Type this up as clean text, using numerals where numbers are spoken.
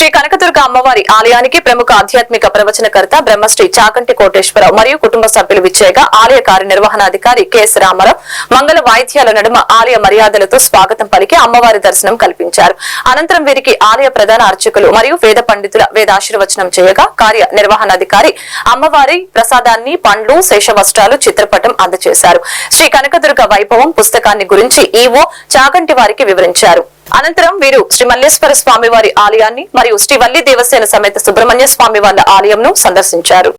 శ్రీ కనకదుర్గ అమ్మవారి ఆలయానికి ప్రముఖ ఆధ్యాత్మిక ప్రవచనకర్త బ్రహ్మశ్రీ చాకంటి కోటేశ్వరరావు మరియు కుటుంబ సభ్యులు విచ్చేయగా ఆలయ కార్యనిర్వహణాధికారి కెఎస్ రామారావు మంగళ వాయిద్యాల నడుమ ఆలయ మర్యాదలతో స్వాగతం పలికి అమ్మవారి దర్శనం కల్పించారు. అనంతరం వీరికి ఆలయ ప్రధాన అర్చకులు మరియు వేద పండితుల వేదాశీర్వచనం చేయగా కార్యనిర్వహణాధికారి అమ్మవారి ప్రసాదాన్ని పండ్లు శేషవస్త్రాలు చిత్రపటం అందజేశారు. శ్రీ కనకదుర్గ వైభవం పుస్తకాన్ని గురించి ఈవో చాకంటి వారికి వివరించారు. అనంతరం వీరు శ్రీ మల్లేశ్వర స్వామి వారి ఆలయాన్ని మరియు శ్రీ వల్లి దేవసేన సమేత సుబ్రహ్మణ్య స్వామి వారి ఆలయంను సందర్శించారు.